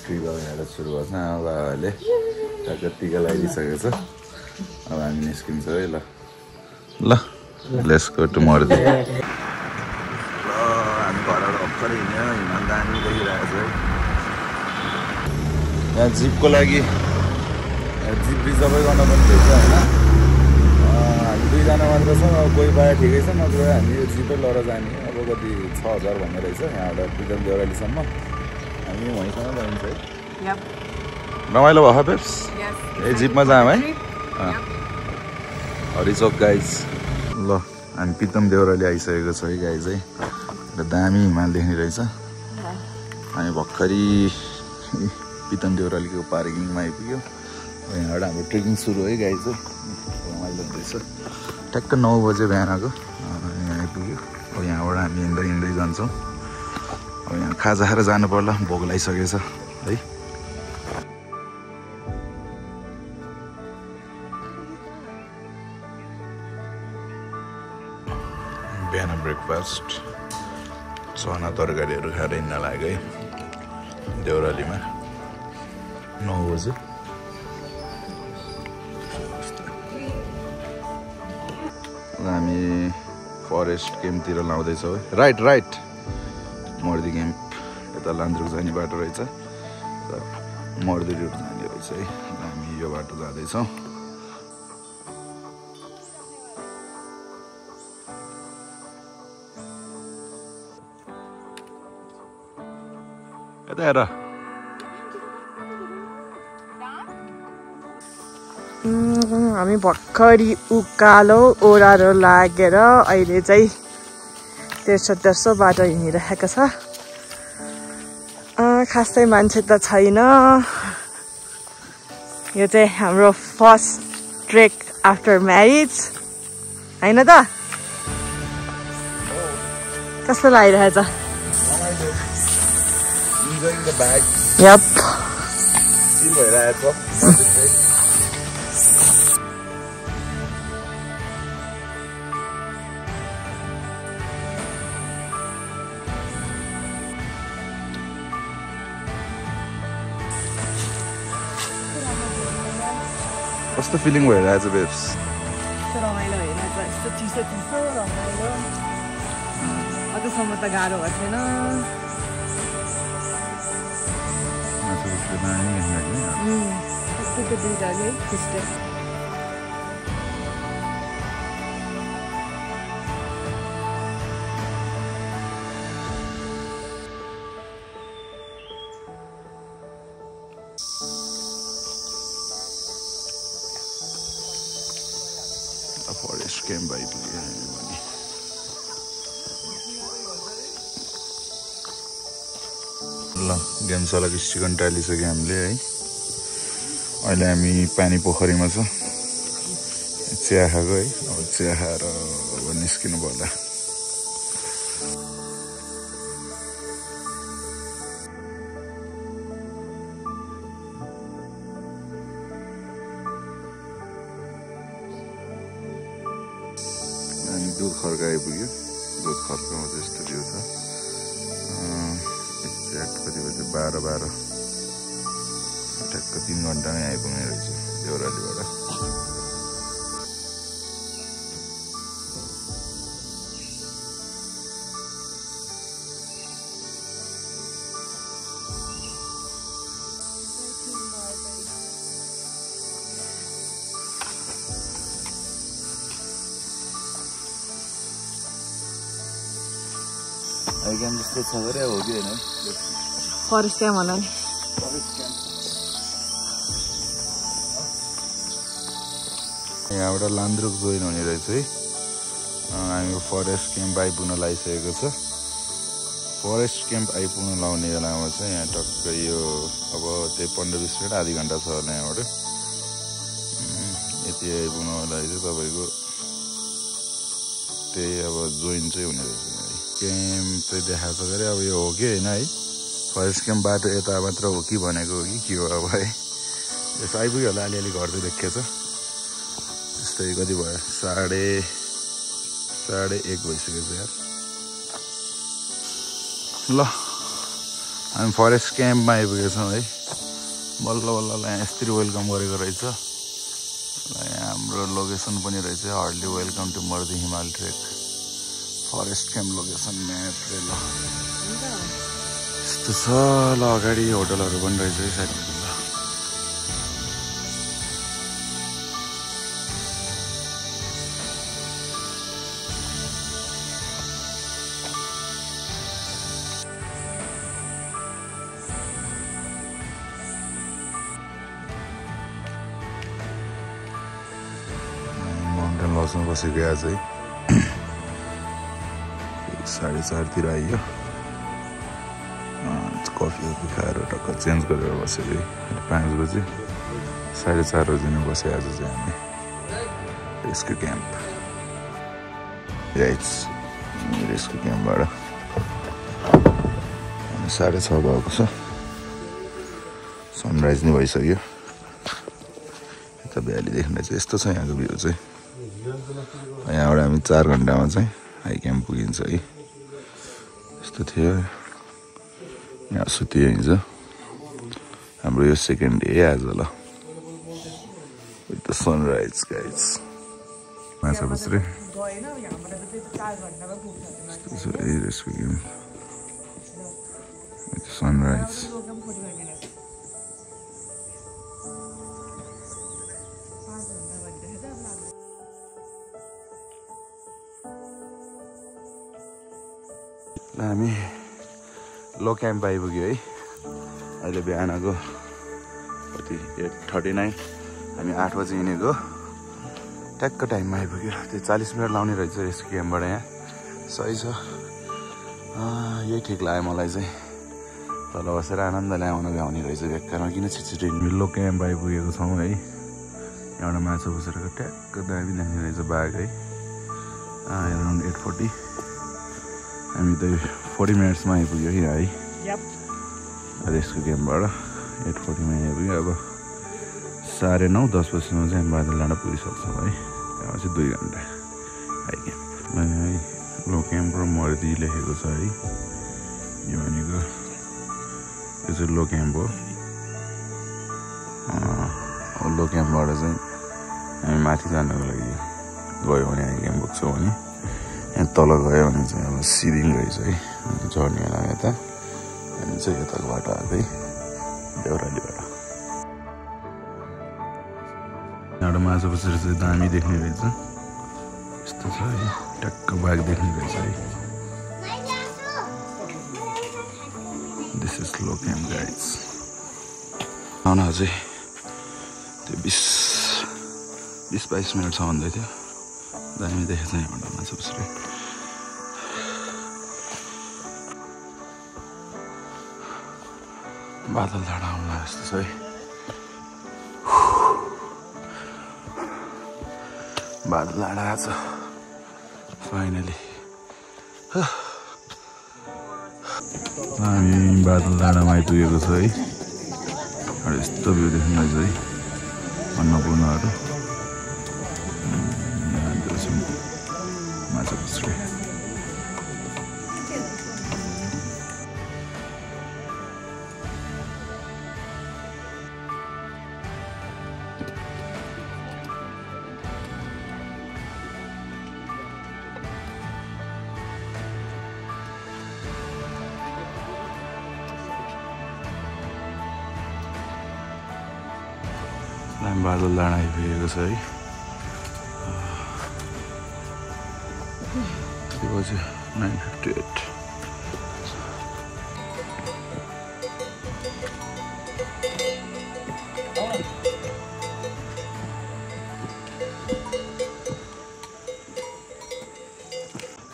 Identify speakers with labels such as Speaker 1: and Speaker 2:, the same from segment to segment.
Speaker 1: Trip अब यहाँबाट सुरु भएको छ। अब बाबाले टक्क टिका लगाइदिइसकेको छ। अब हामी निस्किन्छ है ल ल लेट्स गो टु मर्दी। हामी घरबाट भर्खरै हिँड्यो, हिमाल दामी देखिरहेको छ है। यहाँ जिपको लागि जिप रिजर्भै गर्न पनि रहेछ होइन। हामी दुईजना मात्र छौँ, अब कोही पाए ठिकै छ, नत्र हामी यो जिपै लिएर जाने। अब कति 6000 भन्ने रहेछ यहाँबाट प्रितम देउरालीसम्म। हामी वहीँसम्म जान्छ है। रमाइलो भयो पेप्स यही जिपमा जाऊँ है। हरिचोक गाइज ल हामी प्रितम देउराली आइसकेको छ है गाइज है। र दामी हिमाल देख्ने रहेछ। हामी भर्खरै प्रितम देउरालीको पार्किङमा आइपुग्यो। यहाँबाट हाम्रो ट्रेकिङ सुरु है गाइज है। रमाइलो हुँदैछ। ठ्याक्क 9 बजे बिहानको यहाँ आइपुग्यो। अब यहाँबाट हामी हिँड्दै हिँड्दै जान्छौँ। अब यहाँ खाजा खाएर जानु पर्ला, भोक लागिसकेछ है। बिहान ब्रेकफास्ट चना तरकारीहरू खाएर हिँड्न लाग्यो है देउरालीमा 9 बजे। हामी फरेस्ट क्याम्पतिर लाउँदैछौँ है। राइट राइट मर्दी क्याम्प यता लान्द्रुक जाने बाटो रहेछ। मर्दी रुट जाने रहेछ है। हामी यो बाटो जाँदैछौँ। यता हेर
Speaker 2: हामी भर्खरी उकालो ओह्रालो लागेर अहिले चाहिँ 1300 बाटो हिँडिरहेको छ। खासै मान्छे त छैन। यो चाहिँ हाम्रो फर्स्ट ट्रेक आफ्टर म्यारिज होइन त? कस्तो लागिरहेछ? यप
Speaker 1: कस्तो फिलिङ भइरहेछ बेब्स?
Speaker 2: रमाइलो भइरहेछ। यस्तो चिसो चिसो रमाइलो। अझसम्म त गाह्रो भएको छैन। दुईटाले फिस्टे
Speaker 1: फरेस्ट क्याम्प आइपुग्यो हामी पनि। ल गेम्सवालाको स्टिकन टालिसक्यो हामीले है। अहिले हामी पानी पोखरीमा छ, चिया खाएको है। अब चिया खाएर अब निस्किनु पर्ला। हामी दुध खर्क आइपुग्यो। दुध खर्कमा चाहिँ यस्तो भ्यू छ। एक्ज्याक्ट कति बजी 12 ठ्याक्क 3 घन्टामै आइपुग्ने रहेछ देउरालीबाट। क्याम्प जस्तो छ गरे हो कि होइन?
Speaker 2: फरेस्ट क्याम्प होला नि।
Speaker 1: यहाँबाट लान्द्रुक जोइन हुने रहेछ है। हामी फरेस्ट क्याम्प आइपुग्न लागिसकेको छ। फरेस्ट क्याम्प आइपुग्न लाउने बेलामा चाहिँ यहाँ टक्क यो अब त्यही 15-20 मिनट आधी घन्टा छ होला यहाँबाट। यति आइपुग्नलाई चाहिँ तपाईँको त्यही अब जोइन चाहिँ हुने रहेछ। क्याम्प चाहिँ देखाएको छ गरे अब यो हो कि होइन है? फरेस्ट क्याम्प बाटो यता मात्र हो कि भनेको हो कि के हो अब है? यसो आइपुग्यो होला अलिअलि घर चाहिँ देखिएछ। त्यस्तै कति भयो 1:30 भइसकेको छ यार। ल हामी फरेस्ट क्याम्पमा आइपुगेछौँ है बल्ल बल्ल यहाँ यसरी वेलकम गरेको रहेछ यहाँ हाम्रो लोकेसन पनि रहेछ hardly welcome to Mardi Himal trek forest camp location map ल यस्तो छ ल अगाडि होटलहरू पनि रहेछ है साइड लजमा बसेको आज है 4:30 आइयो कफी खाएर टक्क चेन्ज गरेर बसेको है 5 बजे 4:30 बजी बसे आज चाहिँ हामी रेस्क्यु क्याम्प रेस्क्यु क्याम्पबाट 6:30 भएको छ सनराइज नै भइसक्यो यता भ्याली देख्न चाहिँ यस्तो छ यहाँको भ्यू चाहिँ यहाँबाट हामी 4 घन्टामा चाहिँ हाई क्याम्प पुगिन्छ है यस्तो थियो यहाँ सुत्यो हिजो हाम्रो यो सेकेन्ड डे आज ल विथ द सनराइज गाइज माछा पुछ्रे रेस्क्यु क्याम्प विथ सनराइज हामी लो क्याम्प आइपुग्यो है अहिले बिहानको कति 8:39 हामी 8 बजी हिँडेको ट्याक्क टाइममा आइपुग्यो त्यो 40 मिनट लाउने रहेछ रेस्क्यु क्याम्पबाट यहाँ सही छ यही ठिक लाग्यो मलाई चाहिँ तल बसेर आनन्दले आउन भ्याउने रहेछ बेकारमा किन छिटछिटो लो क्याम्प आइपुगेको छौँ है एउटा माछा बसेर ट्याक्क दामी देख्ने रहेछ बाघ है अराउन्ड 8:40 हामी त 40 मिनट्समा आइपुग्यो यहाँ है रेस्क्यु क्याम्पबाट 8:40 मा आइपुग्यो अब 9:30 10 बजीसम्म चाहिँ बादल डाँडा पुगिसक्छौँ है त्यहाँ चाहिँ 2 घन्टा हाई क्याम्प है लो क्याम्प र मर्दी लेखेको छ है यो भनेको यो चाहिँ लो क्याम्प हो लो क्याम्पबाट चाहिँ हामी माथि जानको लागि गयो भने हाई क्याम्प पुग्छौँ भने यहाँ तल गयो भने चाहिँ अब सिरिङ रहेछ है झर्ने होला यता हामी चाहिँ यताको बाटो आएको है देउरालीबाट यहाँबाट माछा बसेर चाहिँ दामी देख्ने रहेछ यस्तो छ है ट्याक्क बाघ देख्ने रहेछ है this is low camp guides आउन अझै त्यो 20-22 मिनट छ भन्दै थियो दामी देखेको छ यहाँबाट माछा बसेर बादल डाँडा आउला जस्तो छ है बादल डाँडा आएको छ फाइनली हामी बादल डाँडामा आइपुगेको छ है यस्तो भ्यू देख्नु रहेछ है अन्नपूर्णहरू माछा पुछ्रे बादल डाँडा आइपुगेको छ है त्यो बज्यो 9:58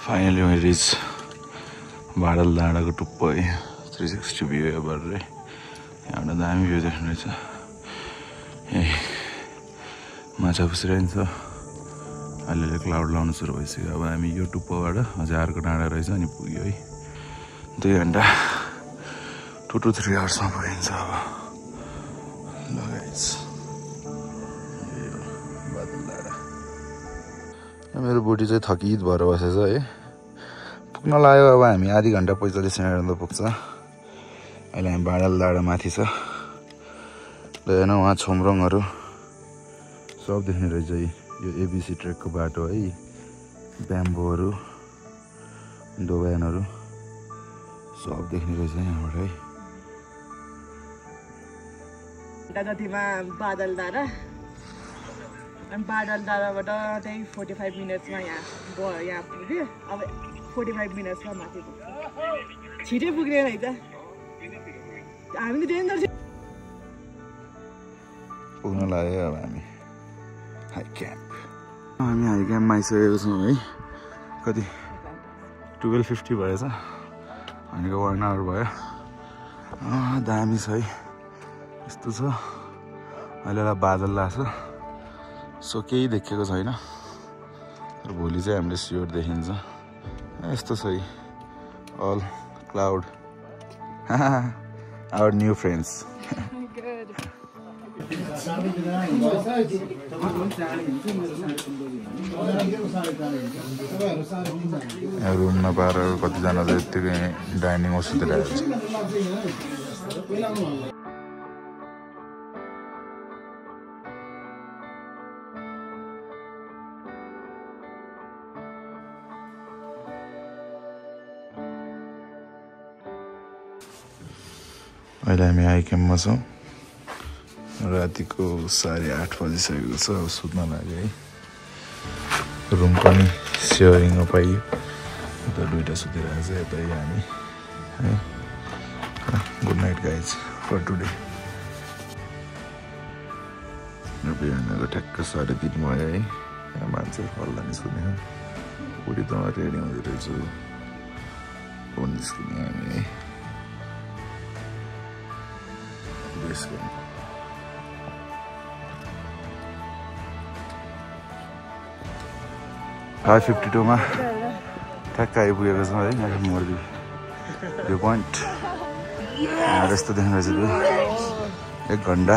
Speaker 1: फाइनली वी रिच बादल डाँडाको टुप्पो है 360 भ्यू हेर्बर है यहाँबाट दामी भ्यू देख्नु रहेछ ए माछा पुछिरहन्छ अलिअलि क्लाउड लाउनु सुरु भइसक्यो अब हामी यो टुप्पोबाट अझै अर्को डाँडा रहेछ अनि पुग्यो है 2 घन्टा 2 to 3 आवर्समा पुगिन्छ अब ल गाइस बादल डाँडा मेरो बुढी चाहिँ थकित भएर बसेछ है पुग्न लाग्यो अब हामी आधी घन्टा 45 मिनटमा पुग्छ अहिले हामी बाडलडाँडा माथि छ ल हेर्न उहाँ छोमरङहरू सब देख्ने रहेछ यो एबिसी ट्रेकको बाटो है ब्याम्बोहरू दोब्यानहरू सब देख्ने रहेछ यहाँबाट है
Speaker 2: जतिमा बादलडाँडा अनि बादलडाँडाबाट त्यही 45 मिनट्समा यहाँ पुग्यो अब 45 मिनट्समा माथि पुग्छ छिटै पुग्ने रहेछ हामी त डेन्जर
Speaker 1: पुग्न लाग्यो अब हामी हाई क्याम्पमा आइसकेको छौँ है कति 12:50 भएछ भनेको 1 आवर भयो दामी छ है यस्तो छ अहिले बादल लाग्छ सो केही देखेको छैन तर भोलि चाहिँ हामीले स्योर देखिन्छ यस्तो छ है all cloud our new friends room नपाएर कतिजना चाहिँ यत्तिकै डाइनिङमा सुतिरहेको छ अहिले हामी हाई क्याम्पमा छौँ रातिको 8:30 बजिसकेको छ अब सुत्न लाग्यो है रुम पनि सेयरिङमा पाइयो यता दुईवटा सुतिरहेको छ यतै हामी है good night guys for today बिहानको ठ्याक्क 3:30 भयो है यहाँ मान्छेहरू हल्ला निस्किने बुढी त रेडी हुँदै रहेछु फोन निस्किने हामी है 5:52 मा ठ्याक्क आइपुगेको छौँ है यहाँ मोर्बी भ्यू पोइन्ट यस्तो देख्नु रहेछ 1 घन्टा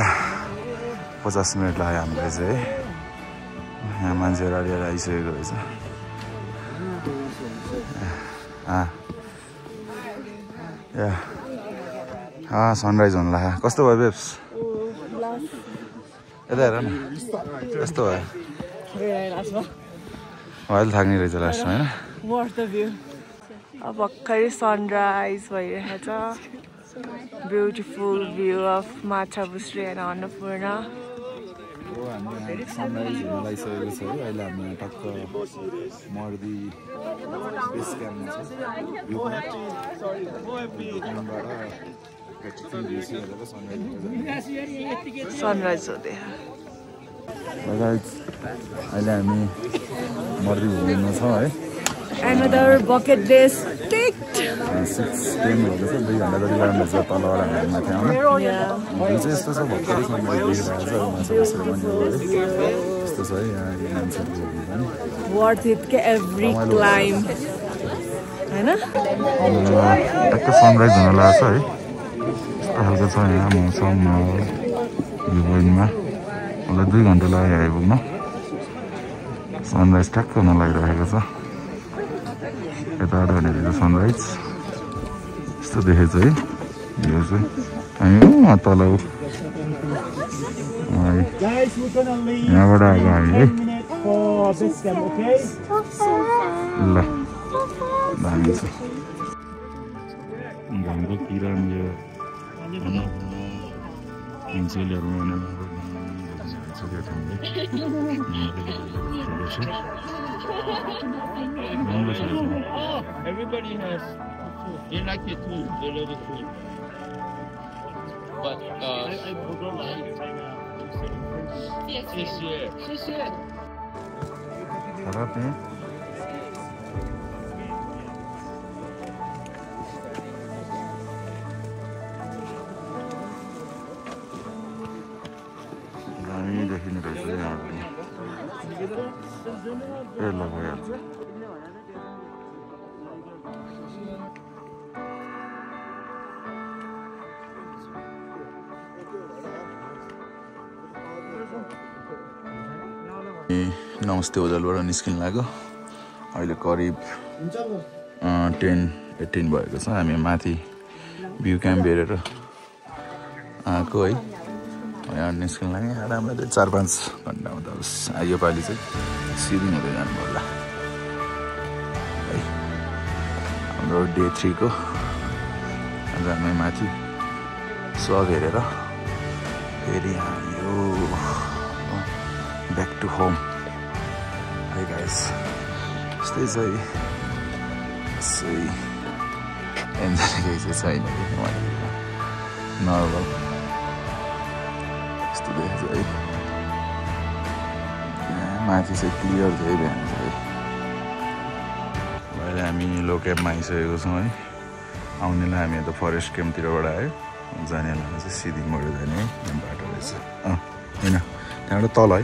Speaker 1: 50 मिनट लाग्यो हामीलाई चाहिँ है यहाँ मान्छेहरू अलिअलि आइसकेको रहेछ सनराइज हुनु लाग्यो कस्तो भयो बेब्स यता हेर न कस्तो भयो अहिले थाक्ने रहेछ लास्टमा होइन
Speaker 2: अब भर्खरै सनराइज भइरहेको छ beautiful view of Machhapuchhre and Annapurna
Speaker 1: हामी सनराइज हुन लागिसकेको छ है अहिले हामी यहाँ टक्क मर्दी बेस क्याम्पमा छ भ्यू पोइन्ट
Speaker 2: सनराइज हुँदै
Speaker 1: अहिले हामी मर्दी घुम्नु छ है
Speaker 2: Another bucket list ticked.
Speaker 1: 6:10 भएको छ 2 घन्टा जति लाग्नु छ तलबाट हामी माथि आउन यो चाहिँ यस्तो छ भर्खरै सनराइज देखिरहेको छ माछा बसेर पनि यस्तो छ है यहाँ मान्छेहरू पनि
Speaker 2: Worth it every climb. हैन
Speaker 1: टक्क सनराइज हुन लाग्छ है यस्तो खालको छ यहाँ मौसम भ्यू पोइन्टमा मलाई 2 घन्टा लाग्यो आइपुग्न सनराइज टक्क हुन लागिरहेको छ यताबाट भनेको सनराइज यस्तो देखेछ है यो चाहिँ हामी तल यहाँबाट आएको हामी है ल दामी छ घामको किरणले
Speaker 3: Everybody has. They like it too. They love it too. But I forgot like China. Yes.
Speaker 1: दामी देखिने रहेछ यहाँ पनि ए ल भइहाल्छ नमस्ते होटलबाट निस्किन लाग्यो अहिले करिब 10-18 भएको छ हामी माथि भ्यू क्याम्प हेरेर आएको है यहाँ निस्किनु लागि राम्ररी 4-5 घन्टामा त योपालि चाहिँ सिलिङ हुँदै जानु पर्ला है हाम्रो डे 3 को आज हामी माथि सब हेरेर फेरि यो ब्याक टु होम है गाइस यस्तै छ है यसै एन्जोय केही चाहिँ छैन नर्मल यस्तो देखेको छ है माथि चाहिँ क्लियर चाहिँ बिहान छ है अहिले हामी लो क्याम्पमा आइसकेको छौँ है आउनेलाई हामी त फरेस्ट क्याम्पतिरबाट आयो जानेलाई चाहिँ सिदिङबाट जाने है बाटो रहेछ होइन त्यहाँबाट तल है